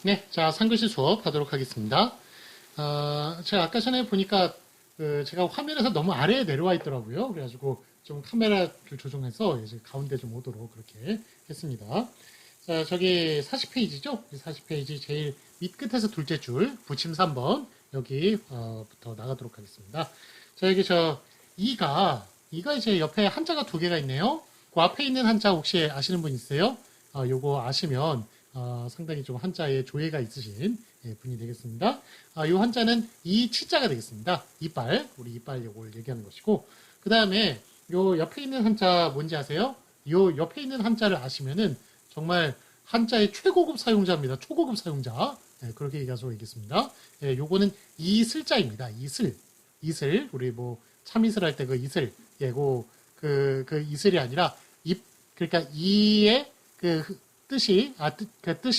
네, 자, 상글씨 수업 하도록 하겠습니다. 제가 아까 전에 보니까 제가 화면에서 너무 아래에 내려와 있더라고요. 그래가지고 좀 카메라를 조정해서 이제 가운데 좀 오도록 그렇게 했습니다. 자, 저기 40페이지죠? 40페이지 제일 밑끝에서 둘째 줄, 부침 3번 여기부터 나가도록 하겠습니다. 자, 여기 이가 이제 옆에 한자가 두 개가 있네요. 그 앞에 있는 한자 혹시 아시는 분 있어요? 요거 아시면 상당히 좀 한자에 조예가 있으신 분이 되겠습니다. 이 한자는 이 치자가 되겠습니다. 이빨, 우리 이빨 요걸 얘기하는 것이고, 그 다음에 요 옆에 있는 한자 뭔지 아세요? 요 옆에 있는 한자를 아시면은 정말 한자의 최고급 사용자입니다. 초고급 사용자. 그렇게 얘기해서 얘기했습니다. 요거는 이슬자입니다. 이슬. 우리 뭐 참이슬 할 때 그 이슬. 그 이슬이 아니라 그러니까 이의 그 뜻이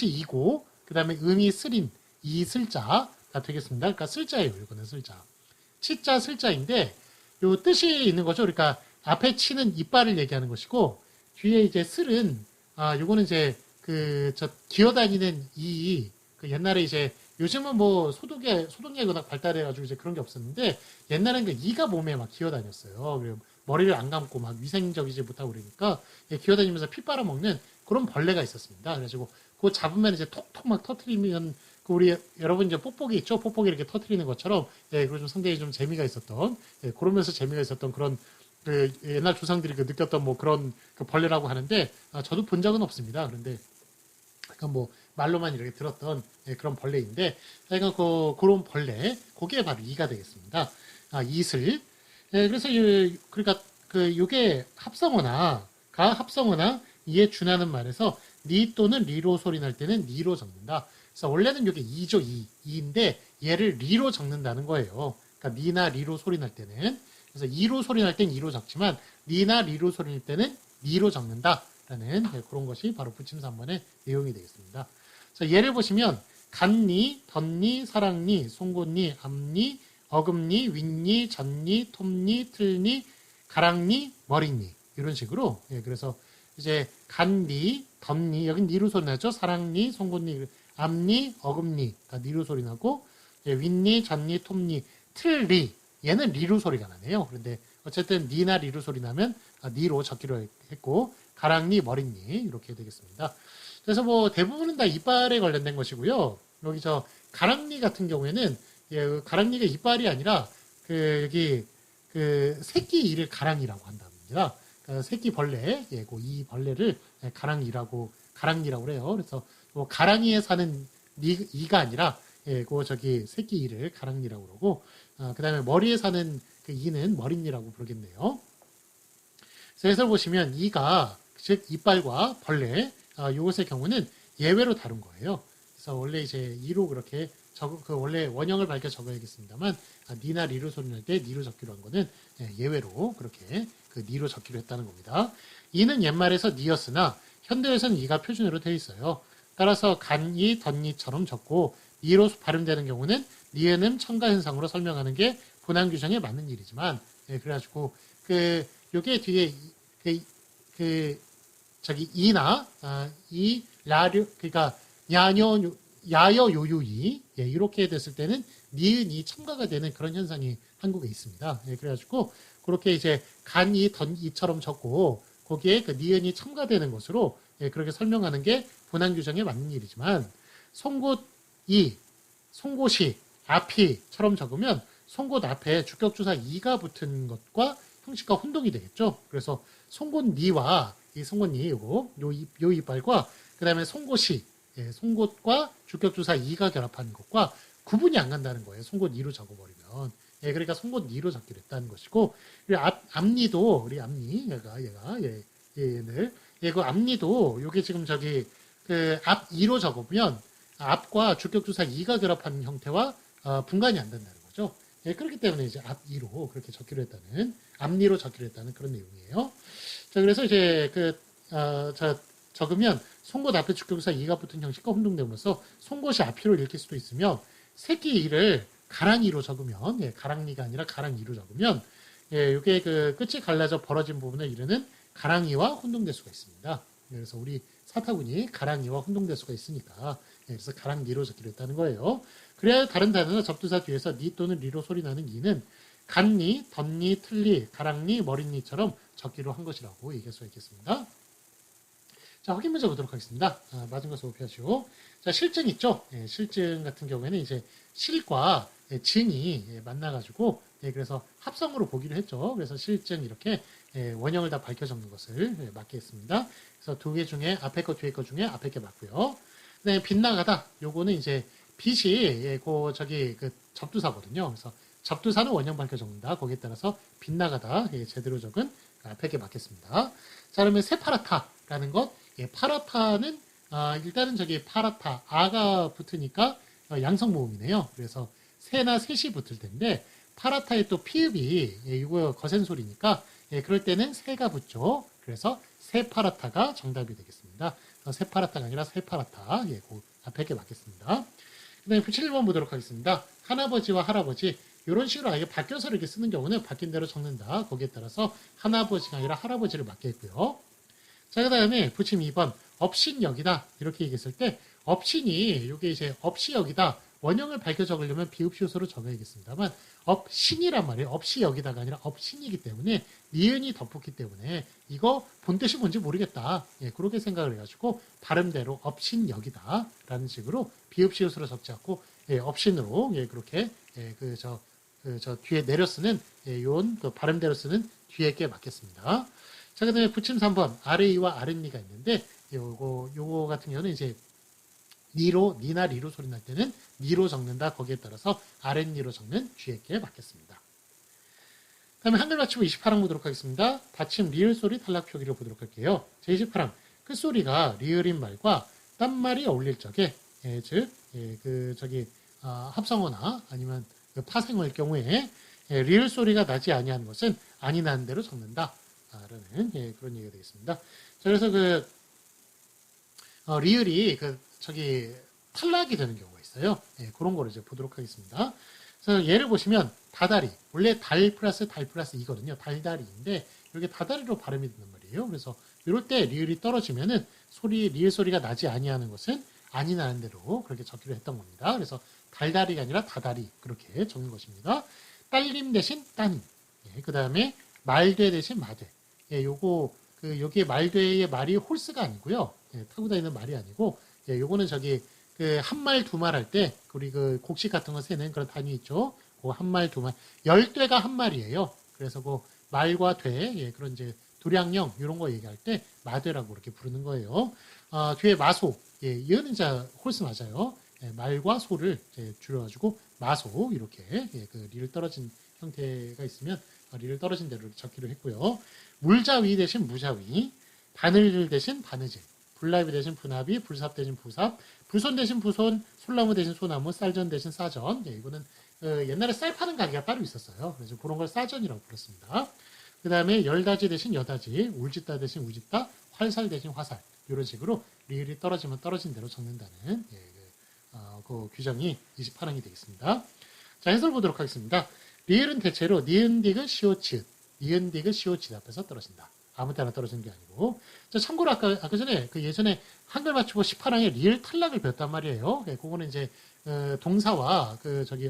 이고, 그 다음에 음이 슬인, 이슬자가 되겠습니다. 그러니까 슬자예요, 이거는 슬자. 치자, 슬자인데, 요 뜻이 있는 거죠. 그러니까 앞에 치는 이빨을 얘기하는 것이고, 뒤에 이제 슬은, 요거는 이제 기어다니는 그 옛날에 이제, 요즘은 뭐 소독약이 워낙 발달해가지고 이제 그런 게 없었는데, 옛날엔 그 이가 몸에 막 기어다녔어요. 그리고 머리를 안 감고 막 위생적이지 못하고 그러니까, 기어다니면서 피 빨아먹는 그런 벌레가 있었습니다. 그래가지고 그거 잡으면 이제 톡톡 막 터트리면 우리 여러분 이제 뽁뽁이 있죠? 뽁뽁이 이렇게 터트리는 것처럼 그리고 좀 상당히 좀 재미가 있었던 그러면서 재미가 있었던 그런 그 옛날 조상들이 느꼈던 뭐 그런 그 벌레라고 하는데 저도 본 적은 없습니다. 그런데 약간 뭐 말로만 이렇게 들었던 그런 벌레인데 약간 그런 벌레 그게 바로 이가 되겠습니다. 이슬. 그래서 그러니까 요게 합성어나 이에 준하는 말에서 니 또는 리로 소리 날 때는 니로 적는다. 그래서 원래는 이게 이죠, 이인데 얘를 리로 적는다는 거예요. 그러니까 니나 리로 소리 날 때는 그래서 이로 소리 날 땐 이로 적지만 니나 리로 소리 날 때는 니로 적는다라는 그런 것이 바로 부침 3번의 내용이 되겠습니다. 자, 예를 보시면 간니, 덧니, 사랑니, 송곳니, 앞니, 어금니, 윗니, 젖니, 톱니, 틀니, 가랑니, 머리니 이런 식으로 그래서 이제 간니, 덧니, 여긴 니로 소리 나죠? 사랑니, 송곳니, 앞니, 어금니 다 니로 소리 나고 윗니, 젖니, 톱니, 틀니 얘는 리로 소리가 나네요. 그런데 어쨌든 니나 리로 소리 나면 니로 적기로 했고 가랑니, 머리니 이렇게 되겠습니다. 그래서 뭐 대부분은 다 이빨에 관련된 것이고요. 여기 가랑니 같은 경우에는 가랑니가 이빨이 아니라 여기 새끼 이를 가랑이라고 한답니다. 새끼 벌레, 이 벌레를 가랑이라고 그래요. 그래서 뭐 가랑이에 사는 이가 아니라 새끼 이를 가랑이라고 그러고, 그 다음에 머리에 사는 그 이는 머리니라고 부르겠네요. 그래서 보시면 이가 즉 이빨과 벌레 이것의 경우는 예외로 다룬 거예요. 그래서 원래 이제 이로 그렇게 원래 원형을 밝혀 적어야겠습니다만 니나 리로 소리 날 때 니로 적기로 한 거는 예외로 그렇게 니로 적기로 했다는 겁니다. 이는 옛말에서 니였으나 현대에서는 이가 표준어로 되어 있어요. 따라서 간이, 덧니처럼 적고 니로 발음되는 경우는 니은음 첨가 현상으로 설명하는 게 본안 규정에 맞는 일이지만 그래가지고 요게 뒤에 이나 라류 그러니까 야여 요요이 이렇게 됐을 때는 니은이 첨가가 되는 그런 현상이 한국에 있습니다. 그래가지고 그렇게 이제 간이 덧이처럼 적고 거기에 니은이 첨가되는 것으로 그렇게 설명하는 게 본안 규정에 맞는 일이지만 송곳이 앞이처럼 적으면 송곳 앞에 주격주사 이가 붙은 것과 형식과 혼동이 되겠죠. 그래서 송곳니와 이 송곳니 요 이빨과 그 다음에 송곳과 주격주사 이가 결합한 것과 구분이 안 간다는 거예요. 송곳니로 적어버리면. 그러니까 송곳니로 적기로 했다는 것이고, 그리고 앞니도, 우리 앞니, 얘는, 그 앞니도, 요게 지금 앞이로 적으면, 앞과 주격주사 이가 결합한 형태와, 분간이 안 된다는 거죠. 그렇기 때문에 이제 앞이로 그렇게 적기로 했다는, 앞니로 적기로 했다는 그런 내용이에요. 자, 그래서 이제 적으면, 송곳 앞에 주격주사 이가 붙은 형식과 혼동되면서 송곳이 앞이로 읽힐 수도 있으며 새끼 이를 가랑이로 적으면 가랑니가 아니라 가랑이로 적으면 이게 끝이 갈라져 벌어진 부분을 이르는 가랑이와 혼동될 수가 있습니다. 그래서 우리 사타구니 가랑이와 혼동될 수가 있으니까 그래서 가랑니로 적기로 했다는 거예요. 그래야 다른 단어나 접두사 뒤에서 니 또는 리로 소리 나는 니는 간니, 덧니, 틀니, 가랑니, 머리니처럼 적기로 한 것이라고 얘기할 수가 있겠습니다. 자, 확인 문제 보도록 하겠습니다. 맞은 것을 오피하시오. 자, 실증 있죠? 실증 같은 경우에는 이제 실과 증이 만나가지고 그래서 합성으로 보기로 했죠. 그래서 실증 이렇게 원형을 다 밝혀 적는 것을 맞게 했습니다. 그래서 두 개 중에 앞에 거 뒤에 거 중에 앞에 게 맞고요. 그다음에 빗나가다 요거는 이제 빛이 그 접두사거든요. 그래서 접두사는 원형 밝혀 적는다. 거기에 따라서 빗나가다 제대로 적은 앞에 게 맞겠습니다. 자, 그러면 새파랗다라는 것 파랗다는 일단은 저기 파랗다 아가 붙으니까 양성 모음이네요. 그래서 새나 셋이 붙을 텐데 파랗다에 또 피읍이 이거 거센 소리니까 그럴 때는 새가 붙죠. 그래서 새파랗다가 정답이 되겠습니다. 새파랗다가 아니라 새파랗다. 그 앞에 게 맞겠습니다. 그 다음에 7번 보도록 하겠습니다. 할아버지와 할아버지 이런 식으로 아예 바뀌어서 이렇게 쓰는 경우는 바뀐 대로 적는다. 거기에 따라서 할아버지가 아니라 할아버지를 맞게 했고요. 자, 그 다음에 부침 2번 업신 여기다 이렇게 얘기했을 때 업신이 이게 이제 없이 여기다 원형을 밝혀 적으려면 비읍시옷으로 적어야겠습니다만 업신이란 말이에요. 없이 여기다가 아니라 업신이기 때문에 니은이 덧붙기 때문에 이거 본 뜻이 뭔지 모르겠다. 그렇게 생각을 해가지고 발음대로 업신 여기다 라는 식으로 비읍시옷으로 적지 않고 업신으로 그렇게 저 뒤에 내려 쓰는 요런 그 발음대로 쓰는 뒤에 게 맞겠습니다. 자, 그 다음에 부침 3번, 아래이와 아랫니가 있는데, 요거 같은 경우는 이제, 니나 리로 소리 날 때는 니로 적는다. 거기에 따라서 아랫니로 적는 뒤에 게 맞겠습니다. 그 다음에 한글 맞추고 28항 보도록 하겠습니다. 받침 리을 소리 탈락 표기를 보도록 할게요. 제28항, 끝소리가 리을인 말과 딴 말이 어울릴 적에, 즉, 합성어나 아니면 그 파생어일 경우에, 리을 소리가 나지 아니하는 것은 아니 나는 대로 적는다. 라는 그런 얘기가 되겠습니다. 자, 그래서 리을이 탈락이 되는 경우가 있어요. 그런 거를 이제 보도록 하겠습니다. 그래서 예를 보시면 다다리 원래 달 플러스 이거든요. 달다리인데 이게 다다리로 발음이 된단 말이에요. 그래서 이럴 때 리을이 떨어지면은 리을 소리가 나지 아니하는 것은 아니 나는 대로 그렇게 적기로 했던 겁니다. 그래서 달다리가 아니라 다다리 그렇게 적는 것입니다. 딸림 대신 따님. 그 다음에 말돼 대신 마돼. 여기에 말돼의 말이 홀스가 아니고요. 타고 다니는 말이 아니고, 요거는 한 말, 두 말 할 때, 우리 곡식 같은 거 세는 그런 단위 있죠. 한 말, 두 말. 열돼가 한 말이에요. 그래서 말과 돼, 그런 이제 도량령, 이런 거 얘기할 때, 마돼라고 이렇게 부르는 거예요. 뒤에 마소. 이거는 이제 홀스 맞아요. 말과 소를 줄여가지고, 마소, 이렇게, 리를 떨어진 형태가 있으면, 리를 떨어진 대로 적기로 했고요. 물자위 대신 무자위, 바늘 대신 바느질, 불나비 대신 분합이, 불삽 대신 부삽, 불손 대신 부손, 솔나무 대신 소나무, 쌀전 대신 싸전. 이거는 옛날에 쌀 파는 가게가 따로 있었어요. 그래서 그런 걸 싸전이라고 불렀습니다. 그 다음에 열다지 대신 여다지, 울짓다 대신 우짓다, 활살 대신 화살. 이런 식으로 리을이 떨어지면 떨어진 대로 적는다는 그 규정이 28항이 되겠습니다. 자, 해설 보도록 하겠습니다. 리을은 대체로 니은, 디귿, 시옷, 치읓, 니은, 디귿, 시옷, 치읓 앞에서 떨어진다. 아무 때나 떨어지는 게 아니고. 자, 참고로 아까 전에 예전에 한글 맞추고 18항에 리을 탈락을 배웠단 말이에요. 그거는 이제 동사와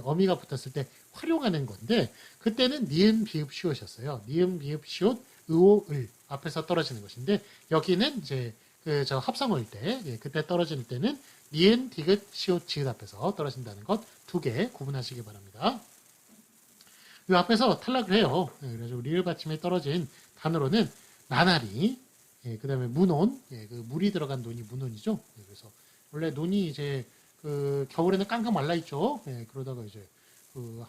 어미가 붙었을 때 활용하는 건데 그때는 니은, 비읍, 시옷이었어요. 니은, 비읍, 시옷, 의오, 을 앞에서 떨어지는 것인데 여기는 이제 합성어일 때 그때 떨어질 때는 니은, 디귿, 시옷, 치읓 앞에서 떨어진다는 것 두 개 구분하시기 바랍니다. 이 앞에서 탈락을 해요. 그래서 리을 받침에 떨어진 단어로는 나나리, 그 다음에 문온, 물이 들어간 논이 문온이죠. 그래서 원래 논이 이제 겨울에는 깡깡 말라 있죠. 그러다가 이제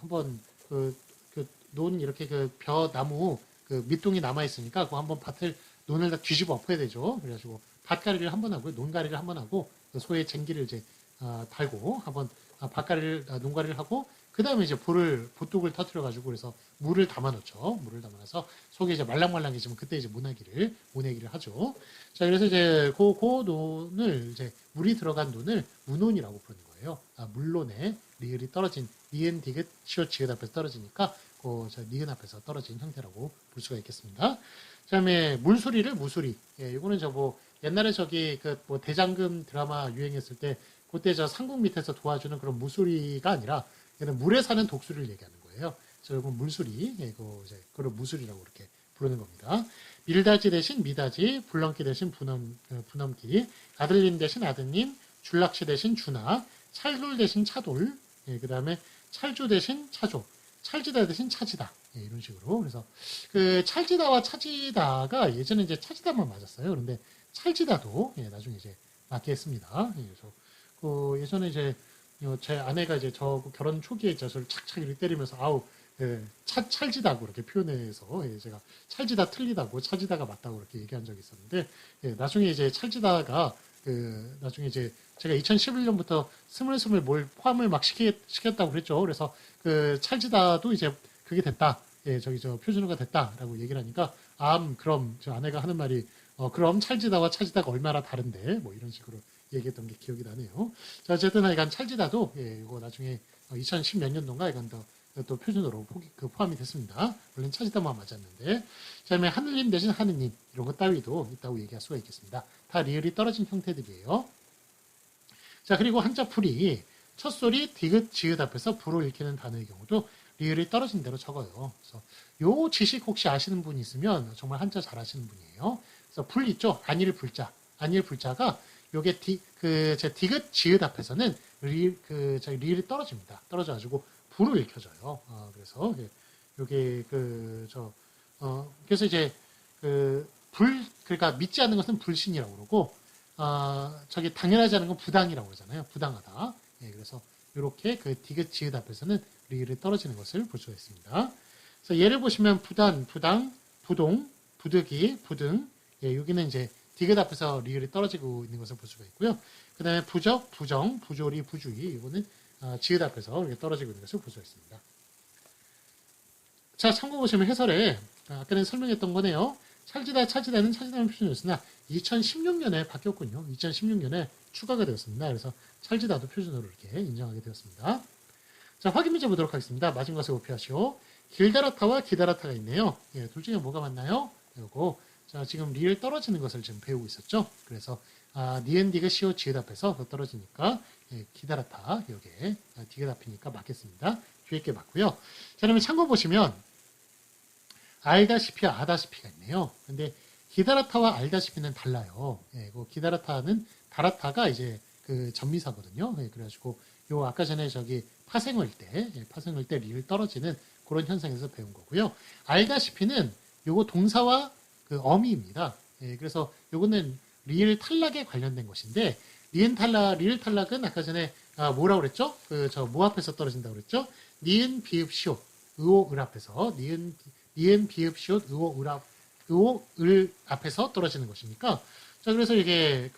한번 논 이렇게 나무 밑둥이 남아 있으니까 그거 한번 밭을 논을 다 뒤집어 엎어야 되죠. 그래가지고 밭가리를 한번 하고 논가리를 한번 하고 소의 쟁기를 이제 달고 한번 논가리를 하고 그 다음에 이제 보뚝을 터트려가지고 그래서 물을 담아놓죠. 물을 담아놔서 속에 이제 말랑말랑해지면 그때 이제 모내기를 하죠. 자, 그래서 이제 그 논을 이제 물이 들어간 논을 문온이라고 부르는 거예요. 물론에 리을이 떨어진 니은, 디귿, 시옷, 치읓 앞에서 떨어지니까 니은 앞에서 떨어진 형태라고 볼 수가 있겠습니다. 그 다음에 물소리를 무소리. 이거는 옛날에 저기 그 뭐 대장금 드라마 유행했을 때 그때 저 상국 밑에서 도와주는 그런 무수리가 아니라 얘는 물에 사는 독수리를 얘기하는 거예요. 그래서 이건 물수리, 이거 이제 그걸 무수리라고 이렇게 부르는 겁니다. 밀다지 대신 미다지, 불넘기 대신 부넘기, 아들님 대신 아드님, 줄낚시 대신 주나, 찰돌 대신 차돌, 그 다음에 찰조 대신 차조, 찰지다 대신 차지다. 이런 식으로. 그래서 그 찰지다와 차지다가 예전에 이제 차지다만 맞았어요. 그런데 찰지다도 나중에 이제 맞게 했습니다. 그래서 그 예전에 이제 제 아내가 이제 저 결혼 초기에 저를 착착 이렇게 때리면서 아우 찰지다고 이렇게 표현해서 제가 찰지다 틀리다고 차지다가 맞다고 이렇게 얘기한 적이 있었는데 나중에 이제 찰지다가 나중에 이제 제가 2011년부터 스물스물 뭘 포함을 막 시켰다고 그랬죠. 그래서 그 찰지다도 이제 그게 됐다. 저기 저 표준어가 됐다라고 얘기를 하니까 그럼 저 아내가 하는 말이 그럼 찰지다와 차지다가 얼마나 다른데 뭐 이런 식으로 얘기했던 게 기억이 나네요. 자, 어쨌든 하여간 찰지다도 이거 나중에 2010 몇 년도인가 이건 또 표준어로 포함이 됐습니다. 원래는 차지다만 맞았는데. 그 다음에 하늘님 대신 하느님 이런 것 따위도 있다고 얘기할 수가 있겠습니다. 다 리을이 떨어진 형태들이에요. 자, 그리고 한자풀이 첫 소리 디귿 지읒 앞에서 부로 읽히는 단어의 경우도 리을이 떨어진 대로 적어요. 그래서 요 지식 혹시 아시는 분 있으면 정말 한자 잘 아시는 분이에요. 그래서 불 있죠. 안일 불자. 안일 불자가 요게 제 디귿 지읒 앞에서는 리을이 떨어집니다. 떨어져가지고 부로 읽혀져요. 그래서 요게 그래서 이제 그러니까 믿지 않는 것은 불신이라고 그러고 저기 당연하지 않은 건 부당이라고 그러잖아요. 부당하다. 그래서 이렇게 그 디귿 지읒 앞에서는 리을이 떨어지는 것을 볼 수가 있습니다. 그래서 예를 보시면 부단, 부당, 부동, 부득이, 부등. 여기는 이제 디귿 앞에서 리을이 떨어지고 있는 것을 볼 수가 있고요. 그 다음에 부적, 부정, 부조리, 부주의. 이거는 지읒 앞에서 이렇게 떨어지고 있는 것을 볼 수가 있습니다. 자, 참고 보시면 해설에 아까는 설명했던 거네요. 차지다는 표준어였으나 2016년에 바뀌었군요. 2016년에 추가가 되었습니다. 그래서 찰지다도 표준어로 이렇게 인정하게 되었습니다. 자, 확인 문제 보도록 하겠습니다. 맞은 것을 오피하시오. 길다라타와 기다라타가 있네요. 둘 중에 뭐가 맞나요? 요거. 자, 지금 리을 떨어지는 것을 지금 배우고 있었죠. 그래서 니은 디귿 시오 지읒 앞에서 떨어지니까 기다라타 여기에 디귿 앞이니까 맞겠습니다. 뒤에 게 맞고요. 자, 그러면 참고 보시면 알다시피 아다시피가 있네요. 근데 기다라타와 알다시피는 달라요. 기다라타는 다라타가 이제 그 전미사거든요. 그래가지고 요 아까 전에 저기 파생을 때 리을 떨어지는 그런 현상에서 배운 거고요. 알다시피는 요거 동사와 그 어미입니다. 그래서 요거는 리을 탈락에 관련된 것인데 리을 탈락은 아까 전에 뭐라고 그랬죠? 뭐 앞에서 떨어진다고 그랬죠? 니은 비읍 시옷 의오 을 앞에서 니은 비읍 시옷 의오 을 앞에서 떨어지는 것이니까 자 그래서 이게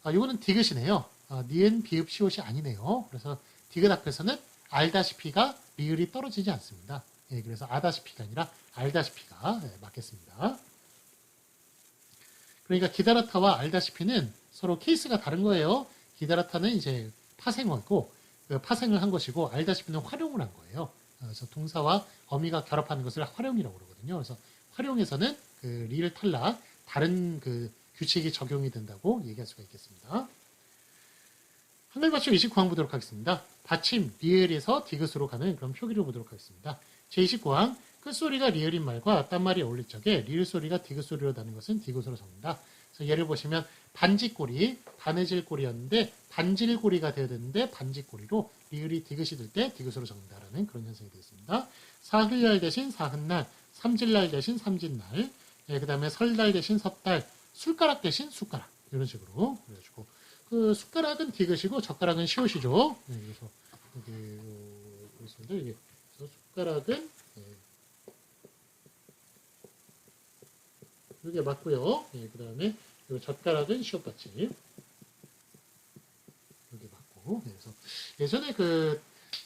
요거는 디귿이네요. 니은 비읍 시옷이 아니네요. 그래서 디귿 앞에서는 알다시피가 리을이 떨어지지 않습니다. 그래서 아다시피가 아니라 알다시피가 맞겠습니다. 그러니까 기다라타와 알다시피는 서로 케이스가 다른 거예요. 기다라타는 이제 파생어고 파생을 한 것이고 알다시피는 활용을 한 거예요. 그래서 동사와 어미가 결합하는 것을 활용이라고 그러거든요. 그래서 활용에서는 그 리을 탈락 다른 그 규칙이 적용이 된다고 얘기할 수가 있겠습니다. 한글 받침 29항 보도록 하겠습니다. 받침 리을에서 디귿으로 가는 그런 표기를 보도록 하겠습니다. 제29항 끝소리가 리을인 말과 딴말이 어울릴 적에 리을 소리가 디귿 소리로 나는 것은 디귿으로 적는다. 그래서 예를 보시면 반지꼬리, 바느질꼬리였는데 반질꼬리가 되어야 되는데 반지꼬리로 리을이 디귿이 될 때 디귿으로 적는다라는 그런 현상이 되겠습니다. 사흘날 대신 사흔날, 삼질날 대신 삼진날, 그 다음에 설날 대신 섣달, 술가락 대신 숟가락 이런 식으로 그래가지고 그 숟가락은 디귿이고 젓가락은 시옷이죠. 그래서 여기 있습니다. 이게 숟가락은 이게 맞고요. 그 다음에 젓가락은 시옷 받침 이게 맞고 그래서 예전에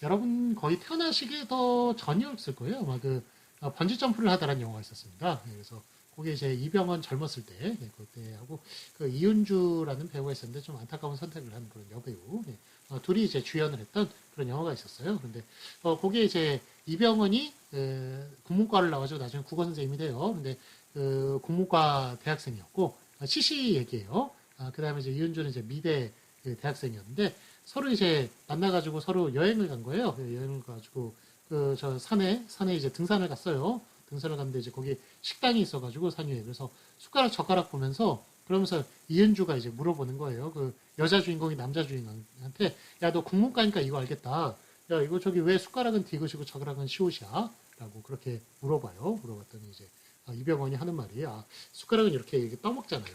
여러분 거의 태어나시기 더 전이었을 거예요. 아마 번지 점프를 하다라는 영화가 있었습니다. 그래서 그게 이제 이병헌 젊었을 때 그때 하고 이윤주라는 배우가 있었는데 좀 안타까운 선택을 한 그런 여배우 둘이 이제 주연을 했던 그런 영화가 있었어요. 그런데 그게 이제 이병헌이 국문과를 나와서 나중에 국어 선생님이 돼요. 근데 국문과 대학생이었고 CC 얘기예요. 그 다음에 이제 이은주는 이제 미대 그 대학생이었는데 서로 이제 만나가지고 서로 여행을 간 거예요. 여행을 가지고 그 저 산에 이제 등산을 갔어요. 등산을 갔는데 이제 거기 식당이 있어가지고 산 위에 그래서 숟가락 젓가락 보면서 그러면서 이은주가 이제 물어보는 거예요. 그 여자 주인공이 남자 주인공한테 야 너 국문 가니까 이거 알겠다. 야 이거 저기 왜 숟가락은 디귿이고 젓가락은 시옷이야? 라고 그렇게 물어봐요. 물어봤더니 이제 이병헌이 하는 말이 숟가락은 이렇게 떠먹잖아요.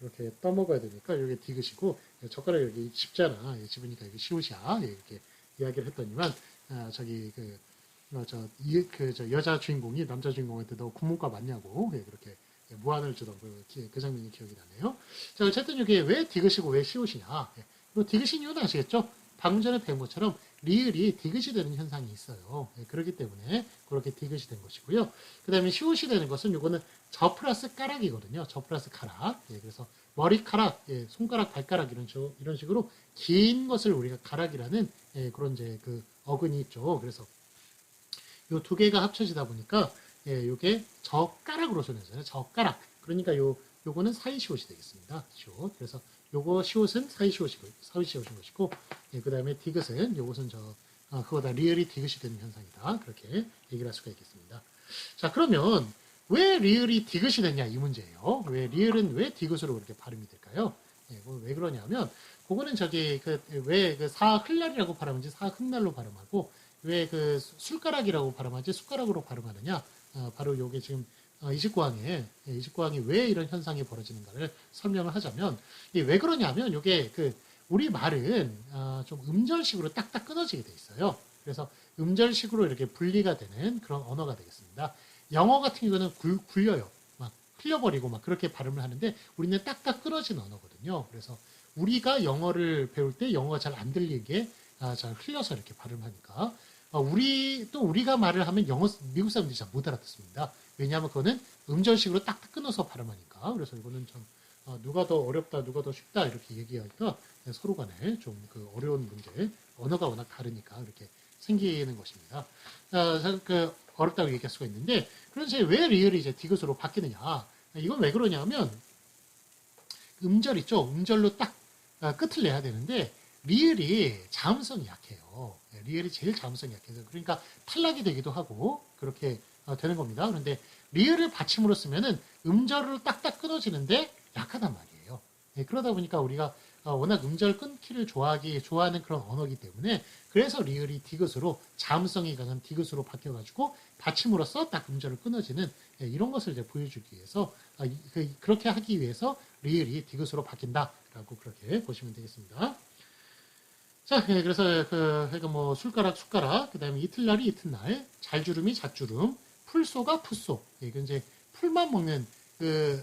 이렇게 떠먹어야 되니까 이게 디귿이고 젓가락이 여기 집잖아. 집으니까 이게 시옷이야. 이렇게 이야기를 했더니만 저기 저 여자 주인공이 남자 주인공한테 너 국문과 맞냐고 그렇게 무안을 주던 그 장면이 기억이 나네요. 자, 어쨌든 이게 왜 디귿이고 왜 시옷이냐. 디귿인 이유는 아시겠죠? 방금 전에 배운 것처럼 리을이 디귿이 되는 현상이 있어요. 그렇기 때문에 그렇게 디귿이 된 것이고요. 그 다음에 시옷이 되는 것은 이거는 저 플러스 가락이거든요. 저 플러스 가락. 그래서 머리카락, 손가락, 발가락 이런 식으로 긴 것을 우리가 가락이라는 그런 이제 그 어근이 있죠. 그래서 요 두 개가 합쳐지다 보니까 요게 젓가락으로 손해잖아요. 젓가락. 그러니까 요거는 사이시옷이 되겠습니다. 시옷. 그래서 요거 시옷은 사이시옷인 것이고, 그 다음에 디귿은 요것은 그거다 리을이 디귿이 되는 현상이다. 그렇게 얘기를 할 수가 있겠습니다. 자, 그러면 왜 리을이 디귿이 됐냐 이 문제예요. 왜 리을은 왜 디귿으로 그렇게 발음이 될까요? 왜 그러냐면 그거는 왜 그 사흘날이라고 발음하지 사흥날로 발음하고 왜 그 술가락이라고 발음하지 숟가락으로 발음하느냐? 바로 요게 지금 이직구항이 왜 이런 현상이 벌어지는가를 설명을 하자면 왜 그러냐면 요게 우리 말은 좀 음절식으로 딱딱 끊어지게 돼 있어요. 그래서 음절식으로 이렇게 분리가 되는 그런 언어가 되겠습니다. 영어 같은 경우는 굴려요. 막 흘려버리고 막 그렇게 발음을 하는데 우리는 딱딱 끊어진 언어거든요. 그래서 우리가 영어를 배울 때 영어가 잘 안 들리게 잘 흘려서 이렇게 발음하니까 우리가 말을 하면 미국 사람들이 잘 못 알아듣습니다. 왜냐하면 그거는 음절식으로 딱딱 끊어서 발음하니까. 그래서 이거는 참 누가 더 어렵다, 누가 더 쉽다 이렇게 얘기하니까 서로 간에 좀 그 어려운 문제, 언어가 워낙 다르니까 이렇게 생기는 것입니다. 어렵다고 얘기할 수가 있는데, 그래서 왜 리을이 이제 디귿으로 바뀌느냐? 이건 왜 그러냐면 음절 있죠? 음절로 딱 끝을 내야 되는데 리을이 자음성이 약해요. 리을이 제일 자음성이 약해서 그러니까 탈락이 되기도 하고 그렇게 되는 겁니다. 그런데 리을을 받침으로 쓰면은 음절로 딱딱 끊어지는데 약하단 말이에요. 그러다 보니까 우리가 워낙 음절 끊기를 좋아하는 그런 언어이기 때문에 그래서 리을이 디귿으로 자음성이 강한 디귿으로 바뀌어가지고 받침으로써 딱 음절을 끊어지는 이런 것을 이제 보여주기 위해서 그렇게 하기 위해서 리을이 디귿으로 바뀐다라고 그렇게 보시면 되겠습니다. 자, 그래서 그러니까 뭐 술가락, 숟가락, 그다음에 이틀날이 이튿날, 잘주름이 잣주름, 풀소가 풋소. 이건 이제 풀만 먹는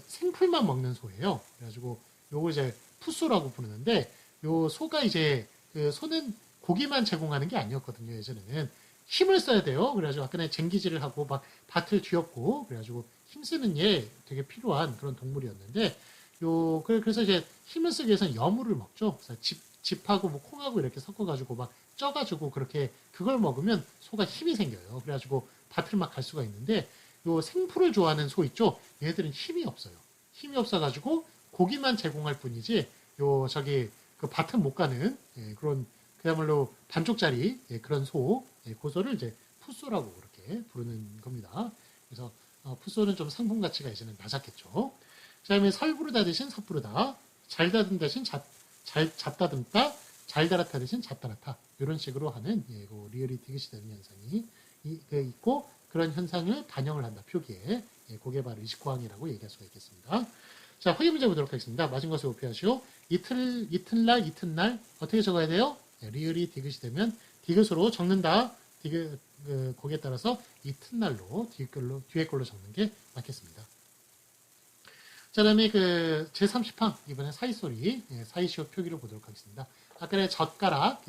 생풀만 먹는 소예요. 그래가지고 요거 이제 풋소라고 부르는데 요 소가 이제 소는 고기만 제공하는 게 아니었거든요. 예전에는 힘을 써야 돼요. 그래가지고 아까 쟁기질을 하고 막 밭을 뒤엎고 그래가지고 힘쓰는 게 되게 필요한 그런 동물이었는데 그래서 이제 힘을 쓰기 위해서는 여물을 먹죠. 그래서 짚하고 뭐 콩하고 이렇게 섞어가지고 막 쪄가지고 그렇게 그걸 먹으면 소가 힘이 생겨요. 그래가지고 밭을 막 갈 수가 있는데 요 생풀을 좋아하는 소 있죠. 얘네들은 힘이 없어요. 힘이 없어가지고 고기만 제공할 뿐이지 그 밭은 못 가는 그런 그야말로 반쪽짜리 그런 고소를 이제 풋소라고 그렇게 부르는 겁니다. 그래서 풋소는 좀 상품 가치가 이제는 낮았겠죠. 그다음에 설부르다 대신 섣부르다, 잘다듬 대신 잡다듬다, 잘달았다 대신 잡달았다 이런 식으로 하는 리얼이 디귿이 되는 현상이 있고 그런 현상을 반영을 한다 표기에 그게 바로 이식호항이라고 얘기할 수가 있겠습니다. 자, 확인 문제 보도록 하겠습니다. 맞은 것을 오피하시오. 이튿날 어떻게 적어야 돼요? 리을이 디귿이 되면 디귿으로 적는다. 거기에 따라서 이튿날로 뒤에 걸로 적는 게 맞겠습니다. 자, 다음에 제30항 이번에 사이소리 사이시옷 표기를 보도록 하겠습니다. 아까 젓가락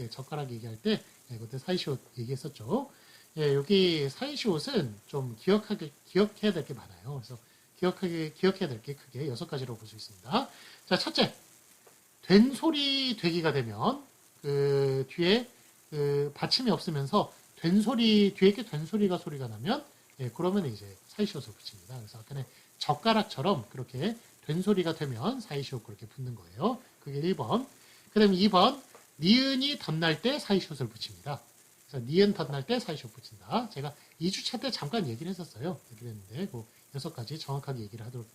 얘기할 때 그때 사이시옷 얘기했었죠. 여기 사이시옷은 좀 기억해야 될 게 많아요. 그래서 기억해야 될 게 크게 6가지로 볼 수 있습니다. 자, 첫째, 된소리 되기가 되면 뒤에 받침이 없으면서 뒤에 된소리가 소리가 나면 그러면 이제 사이시옷을 붙입니다. 그래서 아까 젓가락처럼 그렇게 된 소리가 되면 사이시옷 그렇게 붙는 거예요. 그게 1번. 그 다음에 2번, 니은이 덧날 때 사이시옷을 붙입니다. 그래서 니은 덧날 때 사이시옷 붙인다. 제가 2주차 때 잠깐 얘기를 했었어요. 얘기를 했는데, 그 6가지 정확하게 얘기를 하도록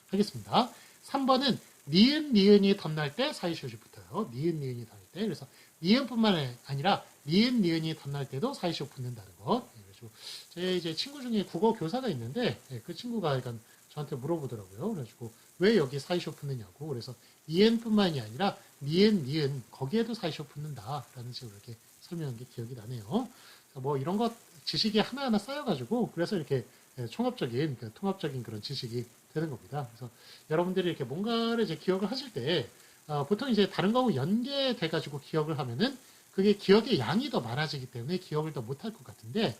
하겠습니다. 3번은 니은이 덧날 때 사이시옷이 붙어요. 니은이 덧날 때. 그래서 니은뿐만 아니라 니은이 덧날 때도 사이시옷 붙는다는 것. 그래서 제 이제 친구 중에 국어 교사가 있는데, 그 친구가 약간 저한테 물어보더라고요. 그래가지고 왜 여기 사이시옷 붙느냐고. 그래서 니은뿐만이 아니라 니은 거기에도 사이시옷 붙는다라는 식으로 이렇게 설명한 게 기억이 나네요. 뭐 이런 것 지식이 하나하나 쌓여가지고 그래서 이렇게 총합적인 통합적인 그런 지식이 되는 겁니다. 그래서 여러분들이 이렇게 뭔가를 이제 기억을 하실 때 보통 이제 다른 거하고 연계돼가지고 기억을 하면은 그게 기억의 양이 더 많아지기 때문에 기억을 더 못할 것 같은데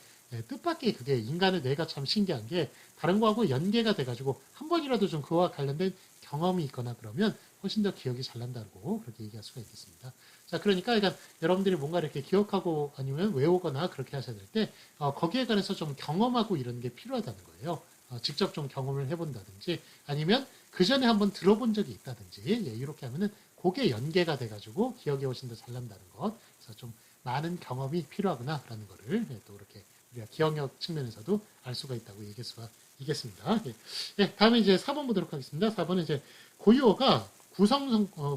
뜻밖의 그게 인간의 뇌가 참 신기한 게 다른 거하고 연계가 돼가지고 한 번이라도 좀 그와 관련된 경험이 있거나 그러면 훨씬 더 기억이 잘 난다고 그렇게 얘기할 수가 있겠습니다. 자, 그러니까 여러분들이 뭔가 이렇게 기억하고 아니면 외우거나 그렇게 하셔야 될 때 거기에 관해서 좀 경험하고 이런 게 필요하다는 거예요. 직접 좀 경험을 해본다든지 아니면 그 전에 한번 들어본 적이 있다든지 이렇게 하면은 그게 연계가 돼가지고 기억이 훨씬 더 잘 난다는 것. 그래서 좀 많은 경험이 필요하구나라는 거를 또 이렇게 우리가 기억력 측면에서도 알 수가 있다고 얘기할 수가 있겠습니다. 다음에 이제 4번 보도록 하겠습니다. 4번은 이제 고유어가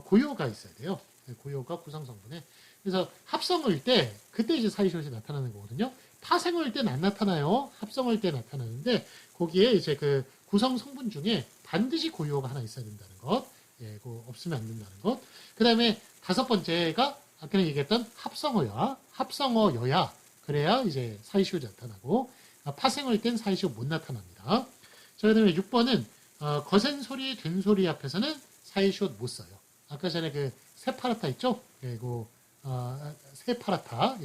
고유어가 있어야 돼요. 고유어가 구성성분에. 그래서 합성어일 때, 그때 이제 사이시옷이 나타나는 거거든요. 파생어일 때는 안 나타나요. 합성어일 때 나타나는데, 거기에 이제 그 구성성분 중에 반드시 고유어가 하나 있어야 된다는 것. 그거 없으면 안 된다는 것. 그 다음에 5번째가 아까 얘기했던 합성어여야, 그래야 이제 사이시옷이 나타나고, 파생어일 땐 사이시옷 못 나타납니다. 자, 그 다음에 6번은, 거센 소리, 된 소리 앞에서는 사이시옷 못 써요. 아까 전에 그 세파라타 있죠? 세파라타,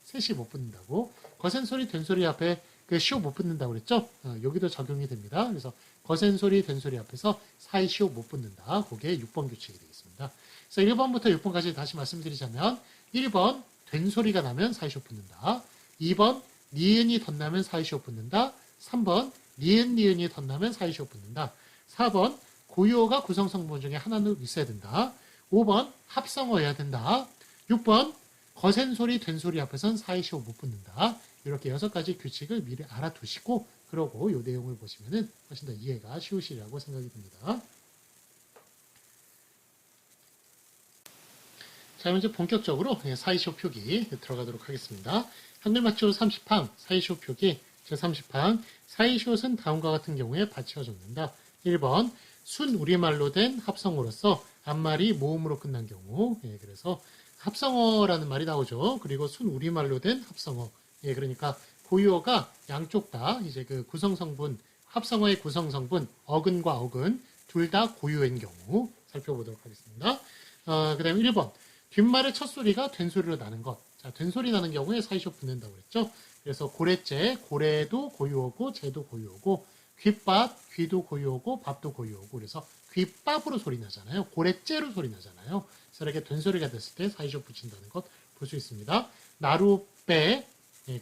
셋이 못 붙는다고. 거센 소리, 된 소리 앞에 그 시옷 못 붙는다고 그랬죠? 여기도 적용이 됩니다. 그래서 거센 소리, 된 소리 앞에서 사이 시옷 못 붙는다. 그게 6번 규칙이 되겠습니다. 그래서 1번부터 6번까지 다시 말씀드리자면 1번, 된 소리가 나면 사이 시옷 붙는다. 2번, 니은이 덧나면 사이 시옷 붙는다. 3번, 니은이 덧나면 사이 시옷 붙는다. 4번, 고유어가 구성성분 중에 하나는 있어야 된다. 5번 합성어여야 된다. 6번 거센 소리, 된 소리 앞에선 사이시옷 못 붙는다. 이렇게 6가지 규칙을 미리 알아두시고 그러고 이 내용을 보시면 훨씬 더 이해가 쉬우시리라고 생각이 듭니다. 자, 이제 본격적으로 사이시옷 표기 들어가도록 하겠습니다. 한글 맞춤 30항 사이시옷 표기 제30항 사이시옷은 다음과 같은 경우에 받쳐 적는다. 1번 순 우리말로 된 합성어로서 앞말이 모음으로 끝난 경우, 그래서 합성어라는 말이 나오죠. 그리고 순 우리말로 된 합성어, 그러니까 고유어가 양쪽 다 이제 그 구성성분, 합성어의 구성성분, 어근과 어근 둘 다 고유인 경우 살펴보도록 하겠습니다. 그 다음에 1번 뒷말의 첫 소리가 된 소리로 나는 것. 자, 된 소리 나는 경우에 사이시옷 붙는다고 그랬죠. 그래서 고래째, 고래도 고유어고 재도 고유어고 귓밥, 귀도 고유어고 밥도 고유어고 그래서 귓밥으로 소리 나잖아요. 고래째로 소리 나잖아요. 그래서 이렇게 된 소리가 됐을 때 사이시옷 붙인다는 것 볼 수 있습니다. 나루빼,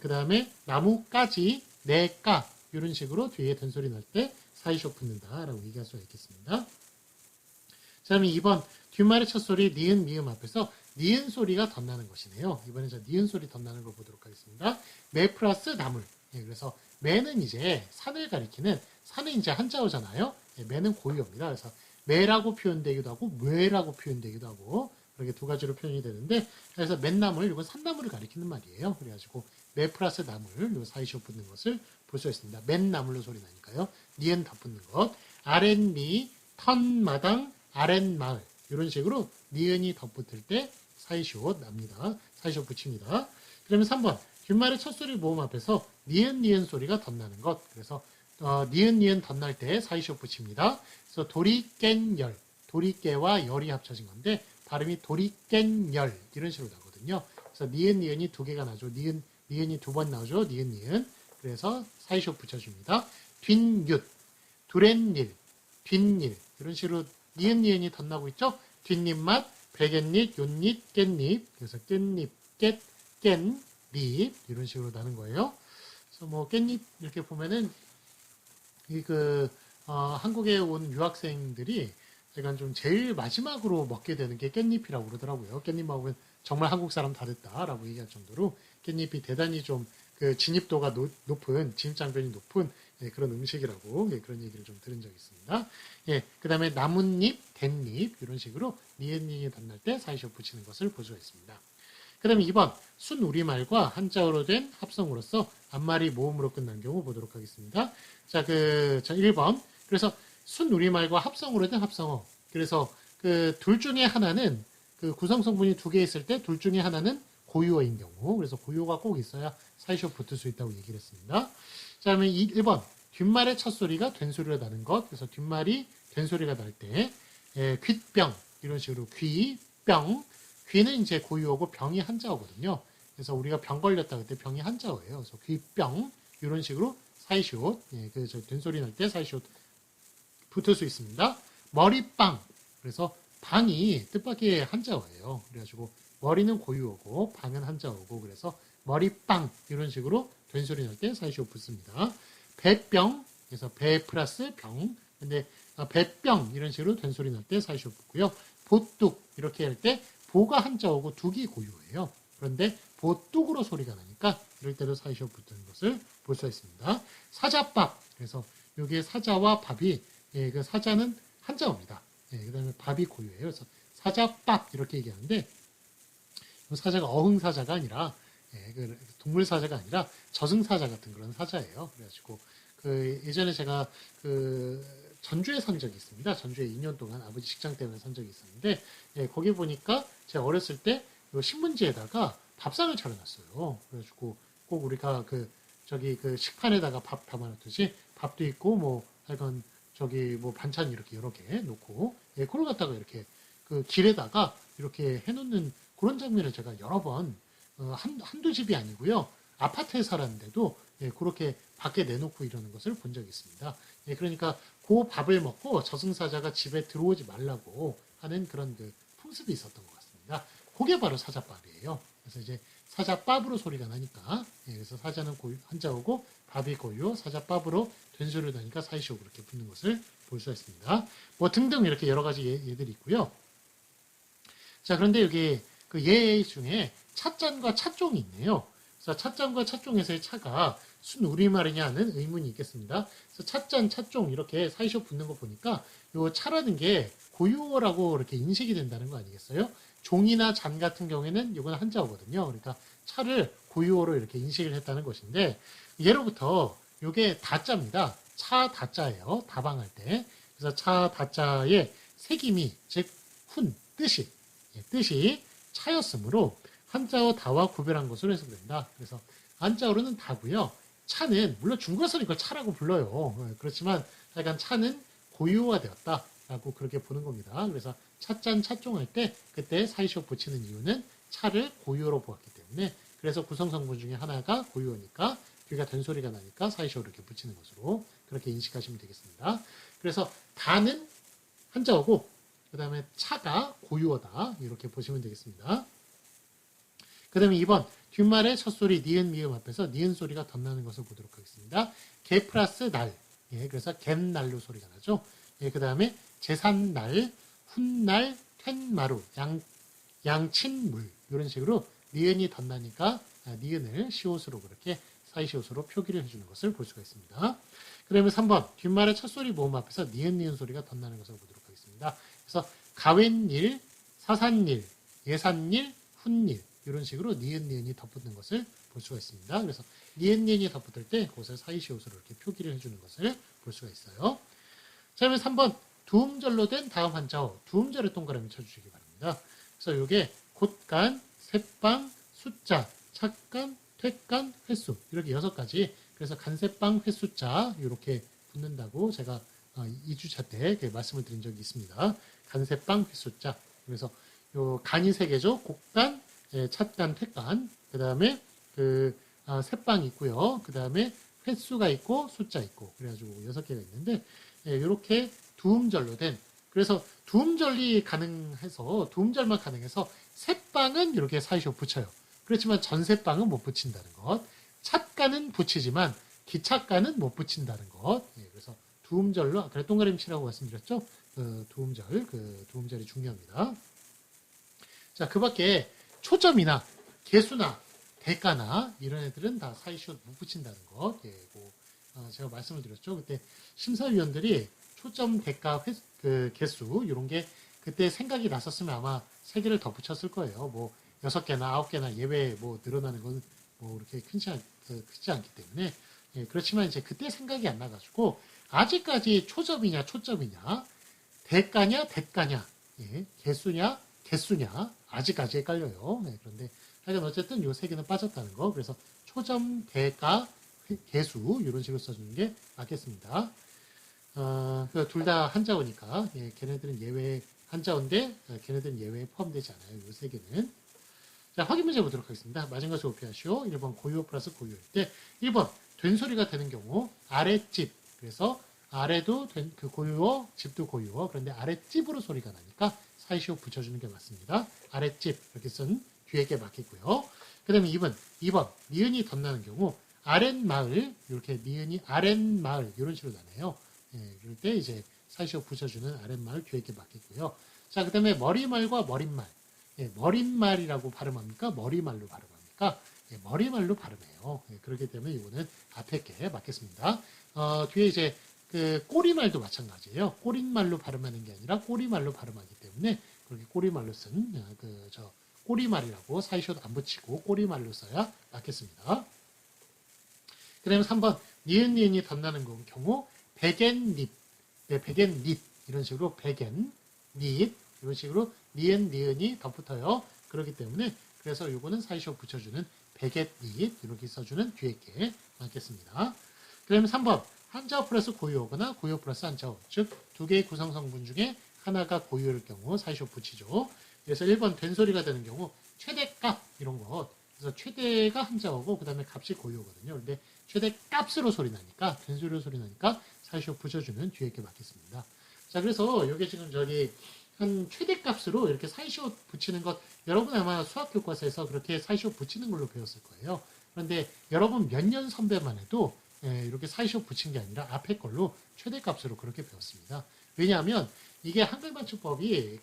그 다음에 나무까지, 내까 이런 식으로 뒤에 된 소리 날 때 사이시옷 붙는다라고 얘기할 수가 있겠습니다. 그 다음에 2번 뒷말의 첫 소리 니은, 미음 앞에서 니은 소리가 덧나는 것이네요. 이번에 니은 소리 덧나는 걸 보도록 하겠습니다. 매 플러스 나물. 그래서 매는 이제 산을 가리키는 산은 이제 한자어잖아요. 매는 고유어입니다. 그래서 매라고 표현되기도 하고 뇌라고 표현되기도 하고 그렇게 두 가지로 표현이 되는데 그래서 맨나물 이건 산나물을 가리키는 말이에요. 그래가지고 매 플러스 나물 요 사이시옷 붙는 것을 볼 수 있습니다. 맨나물로 소리 나니까요. 니은 덧붙는 것. 아랫미, 턴마당, 아랫마을 이런 식으로 니은이 덧붙을 때 사이시옷 납니다. 사이시옷 붙입니다. 그러면 3번 뒷말의 첫 소리 모음 앞에서 니은 소리가 덧나는 것. 그래서 니은 덧날 때 사이시옷 붙입니다. 그래서 도리깬열, 도리깨와 열이 합쳐진 건데 발음이 도리깬열 이런 식으로 나거든요. 그래서 니은이 두 개가 나죠. 니은이 두 번 나오죠. 니은. 그래서 사이시옷 붙여줍니다. 뒷윷, 두렛일, 뒷일 이런 식으로 니은이 덧나고 있죠. 뒷잎맛, 백갯잎, 욤잎, 깻잎. 그래서 깻잎, 깻잎 이런 식으로 나는 거예요. 그래서 뭐 깻잎 이렇게 보면은 한국에 온 유학생들이 약간 좀 제일 마지막으로 먹게 되는 게 깻잎이라고 그러더라고요. 깻잎하고는 정말 한국 사람 다르다라고 얘기할 정도로 깻잎이 대단히 좀 그 진입도가 높은, 진입장벽이 높은 예, 그런 음식이라고 예, 그런 얘기를 좀 들은 적이 있습니다. 예, 그 다음에 나뭇잎, 댄잎 이런 식으로 니은니은이 덧날 때 사이시옷 붙이는 것을 볼 수가 있습니다. 그 다음에 2번 순우리말과 한자어로 된 합성어로서 앞말이 모음으로 끝난 경우 보도록 하겠습니다. 자, 1번. 그래서 순우리말과 합성어로 된 합성어. 그래서 그 둘 중에 하나는 그 구성 성분이 두 개 있을 때 둘 중에 하나는 고유어인 경우. 그래서 고유어가 꼭 있어야 사이시옷 붙을 수 있다고 얘기를 했습니다. 자, 그러면 1번. 뒷말의 첫 소리가 된 소리로 나는 것. 그래서 뒷말이 된 소리가 날 때, 귓병. 이런 식으로 귀, 병. 귀는 이제 고유어고 병이 한자어거든요. 그래서 우리가 병 걸렸다 그때 병이 한자어예요. 그래서 귀병 이런 식으로 사이시옷 예, 된 소리 날 때 사이시옷 붙을 수 있습니다. 머리빵 그래서 방이 뜻밖의 한자어예요. 그래가지고 머리는 고유어고 방은 한자어고 그래서 머리빵 이런 식으로 된 소리 날 때 사이시옷 붙습니다. 배병 그래서 배 플러스 병 근데 배병 이런 식으로 된 소리 날 때 사이시옷 붙고요. 보뚝 이렇게 할 때 보가 한자어고 뚝이 고유어예요. 그런데 보뚝으로 소리가 나니까 이럴 때도 사이시옷 붙는 것을 볼 수가 있습니다. 사자밥 그래서 여기에 사자와 밥이 예, 그 사자는 한자어입니다. 예, 그 다음에 밥이 고유예요. 그래서 사자밥 이렇게 얘기하는데 사자가 어흥사자가 아니라 예, 그 동물 사자가 아니라 저승사자 같은 그런 사자예요. 그래가지고 그 예전에 제가 그 전주에 산 적이 있습니다. 전주에 2년 동안 아버지 직장 때문에 산 적이 있었는데 예, 거기 보니까 제가 어렸을 때 신문지에다가 밥상을 차려놨어요. 그래가지고 꼭 우리가 그 식판에다가 밥 담아놓듯이 밥도 있고 뭐 하여간 뭐 반찬 이렇게 여러 개 놓고 예, 그걸 갖다가 이렇게 그 길에다가 이렇게 해놓는 그런 장면을 제가 여러 번 한두 집이 아니고요. 아파트에 살았는데도 예, 그렇게 밖에 내놓고 이러는 것을 본 적이 있습니다. 예, 그러니까 그 밥을 먹고 저승사자가 집에 들어오지 말라고 하는 그런 그 풍습이 있었던 것 같습니다. 그게 바로 사자밥이에요. 그래서 이제 사자밥으로 소리가 나니까 예, 그래서 사자는 한자어고 밥이 고유 사자밥으로 된 소리를 나니까 사이시오 그렇게 붙는 것을 볼 수가 있습니다. 뭐 등등 이렇게 여러 가지 예들이 있고요. 자 그런데 여기 그 예 중에 찻잔과 찻종이 있네요. 그래서 찻잔과 찻종에서의 차가 순우리말이냐 하는 의문이 있겠습니다. 그래서 찻잔, 찻종 이렇게 사이시오 붙는 거 보니까 요 차라는 게 고유어라고 이렇게 인식이 된다는 거 아니겠어요? 종이나 잔 같은 경우에는 이건 한자어거든요. 그러니까 차를 고유어로 이렇게 인식을 했다는 것인데 예로부터 이게 다자입니다. 차 다자예요. 다방할 때. 그래서 차 다자의 색임이 즉 훈, 뜻이 차였으므로 한자어 다와 구별한 것으로 해석된다. 그래서 한자어로는 다고요. 차는 물론 중국에서는 이걸 차라고 불러요. 그렇지만 약간 차는 고유화되었다라고 그렇게 보는 겁니다. 그래서 찻잔 찻종 할 때 그때 사이시옷 붙이는 이유는 차를 고유어로 보았기 때문에 그래서 구성성분 중에 하나가 고유어니까 귀가 된 소리가 나니까 사이시옷 이렇게 붙이는 것으로 그렇게 인식하시면 되겠습니다. 그래서 다는 한자어고 그 다음에 차가 고유어다 이렇게 보시면 되겠습니다. 그 다음에 2번 뒷말의 첫 소리 니은 미음 앞에서 니은 소리가 덧나는 것을 보도록 하겠습니다. 개 플러스 날 예, 그래서 갯날로 소리가 나죠. 예, 그 다음에 제산날 훗날 텐마루 양친물 이런 식으로 니은이 덧나니까 니은을 시옷으로 그렇게 사이시옷으로 표기를 해주는 것을 볼 수가 있습니다. 그 다음에 3번 뒷말의 첫 소리 모음 앞에서 니은 소리가 덧나는 것을 보도록 하겠습니다. 그래서 가웬일, 사산일, 예산일, 훗일 이런 식으로 니은이 덧붙는 것을 볼 수가 있습니다. 그래서 니은이 덧붙을 때 그것을 사이시옷으로 이렇게 표기를 해주는 것을 볼 수가 있어요. 자, 그러면 3번 두음절로 된 다음 한자어 두음절에 동그라미 쳐주시기 바랍니다. 그래서 이게 곶간, 셋방, 숫자, 찻간, 퇴간, 횟수 이렇게 6가지 그래서 간세빵, 횟수자 이렇게 붙는다고 제가 2주차 때 말씀을 드린 적이 있습니다. 간세빵, 횟수자 그래서 요 간이 3개죠. 곶간, 찻간, 퇴간 그 다음에 셋빵이 있고요. 그 다음에 횟수가 있고 숫자 있고 그래가지고 6개가 있는데 이렇게 두음절로 된 그래서 두음절이 가능해서 두음절만 가능해서 셋빵은 이렇게 사이시옷 붙여요. 그렇지만 전셋빵은 못 붙인다는 것. 찻간은 붙이지만 기찻간은 못 붙인다는 것. 그래서 두음절로 아까 동그라미 치라고 말씀드렸죠? 두음절이 중요합니다. 자, 그 밖에 초점이나 개수나 대가나 이런 애들은 다 사이시옷 못 붙인다는 거. 예, 제가 말씀을 드렸죠. 그때 심사위원들이 초점, 대가, 개수 이런 게 그때 생각이 났었으면 아마 3개를 더 붙였을 거예요. 뭐 6개나 9개나 예외 뭐 늘어나는 건 뭐 그렇게 크지 않기 때문에. 예, 그렇지만 이제 그때 생각이 안 나가지고 아직까지 초점이냐 대가냐 대가냐, 예, 개수냐 아직까지 헷갈려요. 네, 그런데 하여간 어쨌든 요 3개는 빠졌다는 거. 그래서 초점, 대가, 개수 이런 식으로 써주는 게 맞겠습니다. 둘 다 한자어니까, 예, 걔네들은 예외 한자어인데 걔네들은 예외에 포함되지 않아요. 요 3개는. 자, 확인 문제 보도록 하겠습니다. 맞은 것을 오피하시오. 1번 고유어 플러스 고유어일 때 1번 된소리가 되는 경우 아랫집, 그래서 아래도 그 고유어, 집도 고유어, 그런데 아랫집으로 소리가 나니까 사이시오 붙여주는 게 맞습니다. 아랫집 이렇게 쓴 뒤에 게 맞겠고요. 그 다음에 2번 니은이 덧나는 경우 아랫마을, 이렇게 니은이 아랫마을 이런 식으로 나네요. 예, 이럴 때 이제 사이시오 붙여주는 아랫마을 뒤에 게 맞겠고요. 자, 그 다음에 머리말과 머릿말. 예, 머릿말이라고 발음합니까? 머리말로 발음합니까? 예, 머리말로 발음해요. 예, 그렇기 때문에 이거는 앞에 게 맞겠습니다. 뒤에 이제 그 꼬리말도 마찬가지예요. 꼬릿말로 발음하는 게 아니라 꼬리말로 발음하기 때문에 그렇게 꼬리말로 쓴 꼬리말이라고 사이시옷 안 붙이고 꼬리말로 써야 맞겠습니다. 그 다음에 3번 니은이 덧나는 경우 백앤립, 네, 백앤립 이런 식으로 백앤립 이런 식으로 니은이 덧붙어요. 그렇기 때문에 그래서 이거는 사이시옷 붙여주는 백앤립 이렇게 써주는 뒤에 게 맞겠습니다. 그 다음에 3번 한자어 플러스 고유어거나 고유어 플러스 한자어, 즉 2개의 구성 성분 중에 하나가 고유어일 경우 사이시옷 붙이죠. 그래서 1번 된소리가 되는 경우 최대값 이런 것, 그래서 최대가 한자어고 그 다음에 값이 고유어거든요. 근데 최대값으로 소리 나니까, 된소리로 소리 나니까 사이시옷 붙여주는 뒤에 게 맞겠습니다. 자, 그래서 이게 지금 한 최대값으로 이렇게 사이시옷 붙이는 것, 여러분 아마 수학 교과서에서 그렇게 사이시옷 붙이는 걸로 배웠을 거예요. 그런데 여러분 몇 년 선배만 해도 이렇게 사이시옷 붙인 게 아니라 앞에 걸로 최대값으로 그렇게 배웠습니다. 왜냐하면 이게 한글맞춤법이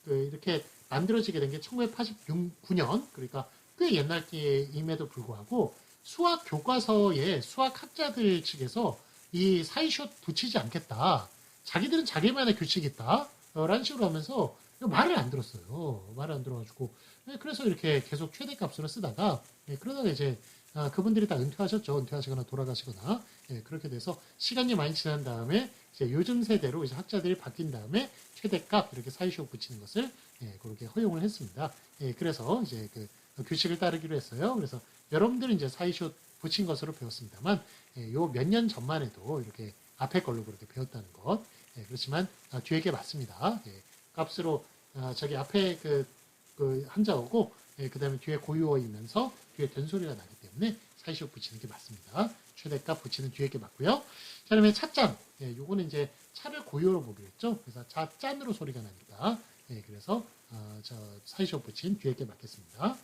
이렇게 만들어지게 된 게 1989년, 그러니까 꽤 옛날 때임에도 불구하고 수학 교과서에 수학학자들 측에서 이 사이시옷 붙이지 않겠다. 자기들은 자기만의 규칙이 있다. 라는 식으로 하면서 말을 안 들었어요. 말을 안 들어가지고. 그래서 이렇게 계속 최대값으로 쓰다가, 그러다가 이제 그분들이 다 은퇴하셨죠. 은퇴하시거나 돌아가시거나. 그렇게 돼서 시간이 많이 지난 다음에 이제 요즘 세대로 이제 학자들이 바뀐 다음에 최대값 이렇게 사이시옷 붙이는 것을 그렇게 허용을 했습니다. 그래서 이제 그 규칙을 따르기로 했어요. 그래서 여러분들은 이제 사이시옷 붙인 것으로 배웠습니다만 요 몇 년 전만 해도 이렇게 앞에 걸로 그렇게 배웠다는 것. 그렇지만 뒤에 게 맞습니다. 값으로 저기 앞에 그 한자어고 그 다음에 뒤에 고유어이면서 뒤에 된소리가 나기 때문에 사이시옷 붙이는 게 맞습니다. 최대값 붙이는 뒤에 게 맞고요. 자, 그다음에 차짠. 요거는 이제 차를 고유어로 보기로 했죠. 그래서 차짠으로 소리가 나니까. 그래서 사이시옷 붙인 뒤에 게 맞겠습니다.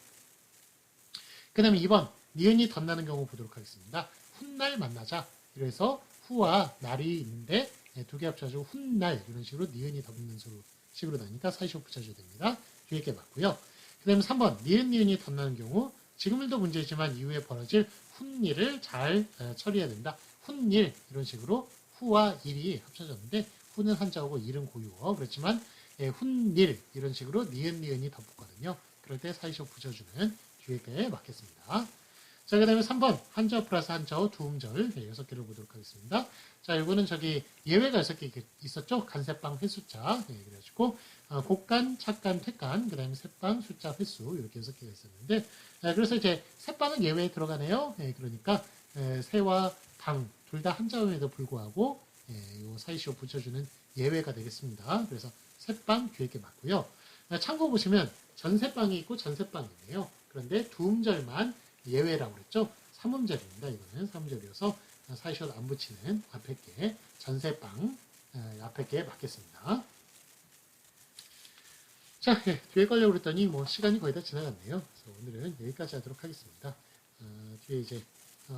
그 다음에 2번 니은이 덧나는 경우 보도록 하겠습니다. 훗날 만나자. 그래서 후와 날이 있는데 2개 합쳐가지고 훗날 이런 식으로 니은이 덧는 식으로 나니까 사이시옷 붙여줘야 됩니다. 뒤에 게 맞고요. 그 다음에 3번 니은이 덧나는 경우 지금일도 문제지만 이후에 벌어질 훗일을 잘 처리해야 된다. 훗일 이런 식으로 후와 일이 합쳐졌는데 후는 한자어고 일은 고유어. 그렇지만 훗일 이런 식으로 니은이 덧붙거든요. 그럴 때 사이시옷 붙여주는 뒤에 게 맞겠습니다. 자, 그 다음에 3번 한자어 플러스 한자어 두음절 6개를 보도록 하겠습니다. 자, 이거는 예외가 6개 있었죠. 간세빵 횟수자. 그래가지고 곡간, 착간, 퇴간, 그 다음에 새빵, 숫자, 횟수 이렇게 6개가 있었는데 그래서 이제 새빵은 예외에 들어가네요. 그러니까 새와 당 둘 다 한자어에도 불구하고 요 사이시옷 붙여주는 예외가 되겠습니다. 그래서 새빵 뒤에 게 맞고요. 참고 보시면 전새빵이 있고 전새빵이 있네요. 그런데 두음절만 예외라고 그랬죠. 삼음절입니다. 이거는 삼음절이어서 사이시옷 안 붙이는 앞에 게 전새빵 앞에 게 맞겠습니다. 자, 뒤에 가려고 그랬더니 시간이 거의 다 지나갔네요. 그래서 오늘은 여기까지 하도록 하겠습니다. 뒤에 이제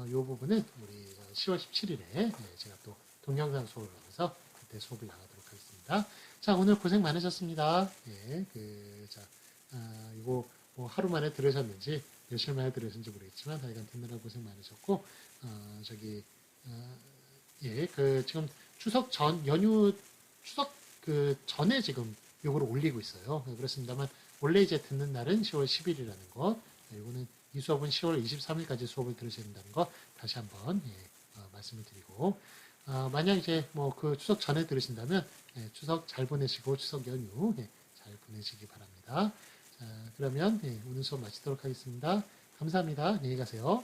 이 부분은 우리 10월 17일에 제가 또 동영상 수업을 하면서 그때 수업을 나가도록 하겠습니다. 자, 오늘 고생 많으셨습니다. 예, 이거 뭐 하루 만에 들으셨는지 며칠 만에 들으셨는지 모르겠지만 하여간 듣느라 고생 많으셨고, 예, 지금 추석 전 연휴 추석 전에 지금 요거를 올리고 있어요. 그렇습니다만 원래 이제 듣는 날은 10월 10일이라는 것. 이거는 이 수업은 10월 23일까지 수업을 들으셔야 된다는 거 다시 한번 말씀을 드리고, 만약 이제 뭐 그 추석 전에 들으신다면 추석 잘 보내시고 추석 연휴 잘 보내시기 바랍니다. 자, 그러면 오늘 수업 마치도록 하겠습니다. 감사합니다. 안녕히 가세요.